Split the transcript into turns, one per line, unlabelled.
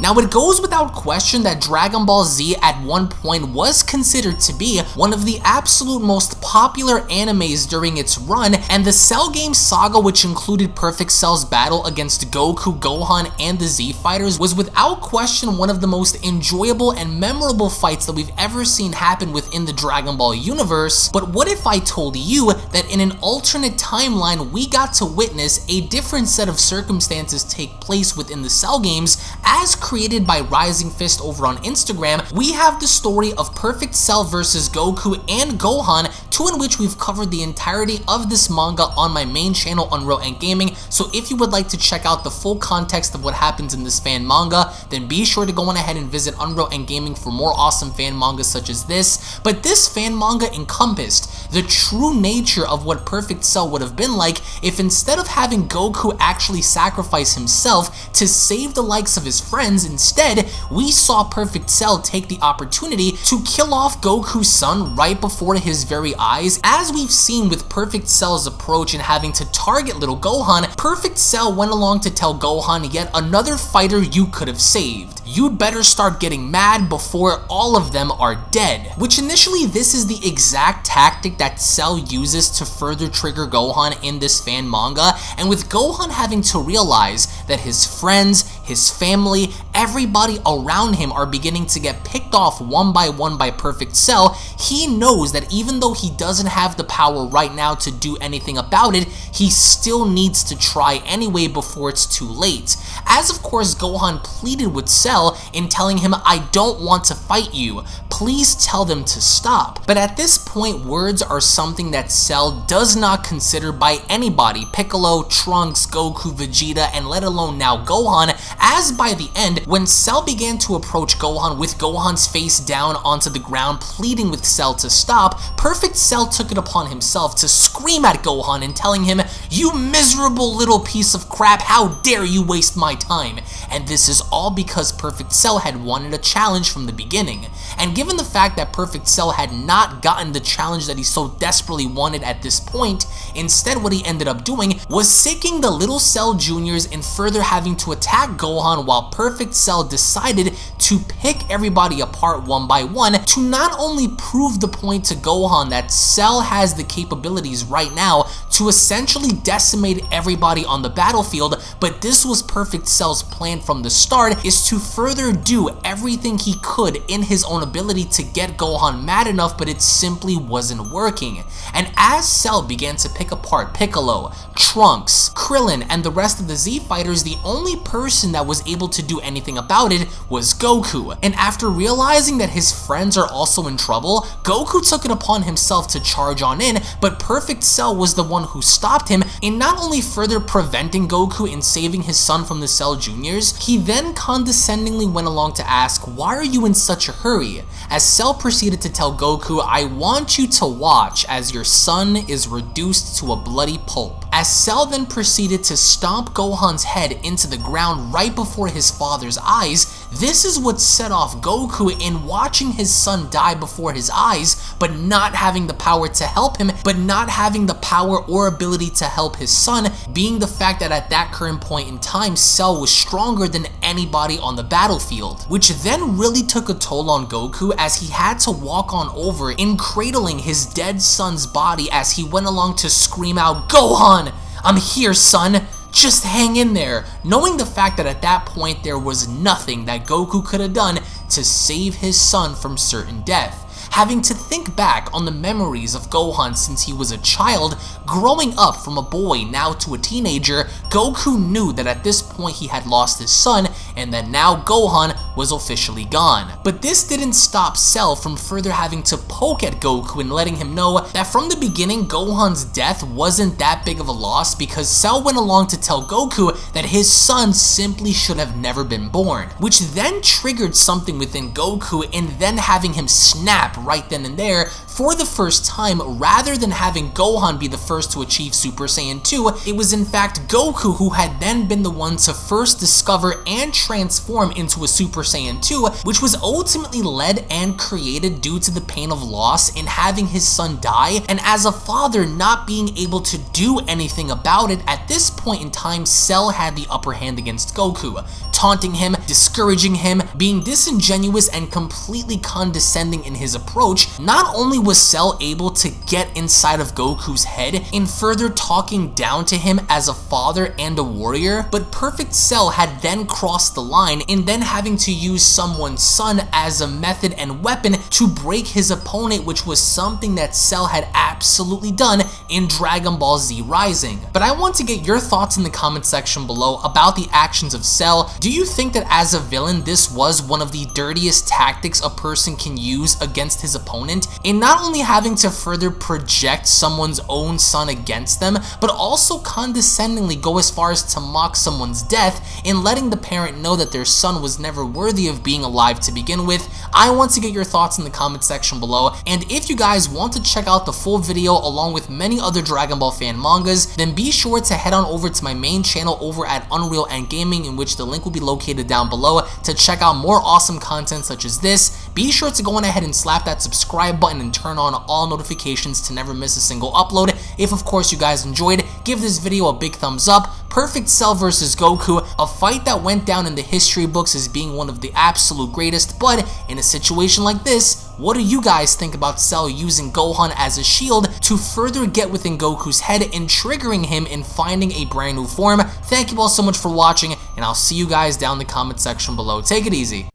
Now, it goes without question that Dragon Ball Z at one point was considered to be one of the absolute most popular animes during its run, and the Cell game saga, which included Perfect Cell's battle against Goku, Gohan, and the Z Fighters, was without question one of the most enjoyable and memorable fights that we've ever seen happen within the Dragon Ball universe. But what if I told you that in an alternate timeline, we got to witness a different set of circumstances take place within the Cell games, as created by Rising Fist over on Instagram? We have the story of Perfect Cell versus Goku and Gohan, in which we've covered the entirety of this manga on my main channel, UnrealEntGaming. So if you would like to check out the full context of what happens in this fan manga, then be sure to go on ahead and visit UnrealEntGaming for more awesome fan mangas such as this. But this fan manga encompassed the true nature of what Perfect Cell would have been like if, instead of having Goku actually sacrifice himself to save the likes of his friends, instead we saw Perfect Cell take the opportunity to kill off Goku's son right before his very eyes. As we've seen with Perfect Cell's approach in having to target little Gohan, Perfect Cell went along to tell Gohan, yet another fighter you could have saved. You'd better start getting mad before all of them are dead. Which initially, this is the exact tactic that Cell uses to further trigger Gohan in this fan manga, and with Gohan having to realize that his friends, his family, everybody around him are beginning to get picked off one by Perfect Cell, he knows that even though he doesn't have the power right now to do anything about it, he still needs to try anyway before it's too late. As of course Gohan pleaded with Cell in telling him, I don't want to fight you, please tell them to stop. But at this point, words are something that Cell does not consider by anybody, Piccolo, Trunks, Goku, Vegeta, and let alone now Gohan, as by the end, when Cell began to approach Gohan with Gohan's face down onto the ground pleading with Cell to stop, Perfect Cell took it upon himself to scream at Gohan and telling him, you miserable little piece of crap, how dare you waste my time? And this is all because Perfect Cell had wanted a challenge from the beginning. And given the fact that Perfect Cell had not gotten the challenge that he so desperately wanted at this point, instead what he ended up doing was sicking the little Cell Juniors and further having to attack Gohan, while Perfect Cell decided to pick everybody apart one by one to not only prove the point to Gohan that Cell has the capabilities right now to essentially decimate everybody on the battlefield, but this was Perfect Cell's plan from the start, is to further do everything he could in his own ability to get Gohan mad enough, but it simply wasn't working. And as Cell began to pick apart Piccolo, Trunks, Krillin, and the rest of the Z Fighters, the only person that was able to do anything about it was Goku. And after realizing that his friends are also in trouble, Goku took it upon himself to charge on in, but Perfect Cell was the one who stopped him in not only further preventing Goku and saving his son from the Cell Juniors, he then condescendingly went along to ask, why are you in such a hurry? As Cell proceeded to tell Goku, I want you to watch as your son is reduced to a bloody pulp. As Cell then proceeded to stomp Gohan's head into the ground right before his father's eyes, this is what set off Goku in watching his son die before his eyes, but not having the power to help him, but not having the power or ability to help his son, being the fact that at that current point in time, Cell was stronger than anybody on the battlefield, which then really took a toll on Goku as he had to walk on over in cradling his dead son's body as he went along to scream out, Gohan, I'm here, son. Just hang in there, knowing the fact that at that point there was nothing that Goku could have done to save his son from certain death. Having to think back on the memories of Gohan since he was a child, growing up from a boy now to a teenager, Goku knew that at this point he had lost his son and that now Gohan was officially gone. But this didn't stop Cell from further having to poke at Goku and letting him know that from the beginning Gohan's death wasn't that big of a loss, because Cell went along to tell Goku that his son simply should have never been born, which then triggered something within Goku and then having him snap right then and there for the first time. Rather than having Gohan be the first to achieve Super Saiyan 2, it was in fact Goku who had then been the one to first discover and transform into a Super Saiyan 2, which was ultimately led and created due to the pain of loss in having his son die, and as a father not being able to do anything about it. At this point in time, Cell had the upper hand against Goku, taunting him, discouraging him, being disingenuous and completely condescending in his approach, not only was Cell able to get inside of Goku's head in further talking down to him as a father and a warrior, but Perfect Cell had then crossed the line in then having to use someone's son as a method and weapon to break his opponent, which was something that Cell had absolutely done in Dragon Ball Z Rising. But I want to get your thoughts in the comment section below about the actions of Cell. Do you think that as a villain, this was one of the dirtiest tactics a person can use against his opponent, in not only having to further project someone's own son against them, but also condescendingly go as far as to mock someone's death in letting the parent know that their son was never worthy of being alive to begin with? I want to get your thoughts in the comment section below, and if you guys want to check out the full video along with many other Dragon Ball fan mangas, then be sure to head on over to my main channel over at UnrealEntGaming, in which the link will be located down below, to check out more awesome content such as this. Be sure to go on ahead and slap that subscribe button and turn on all notifications to never miss a single upload. If of course you guys enjoyed, give this video a big thumbs up. Perfect Cell versus Goku, a fight that went down in the history books as being one of the absolute greatest, but in a situation like this, what do you guys think about Cell using Gohan as a shield to further get within Goku's head and triggering him in finding a brand new form? Thank you all so much for watching, and I'll see you guys down in the comment section below. Take it easy.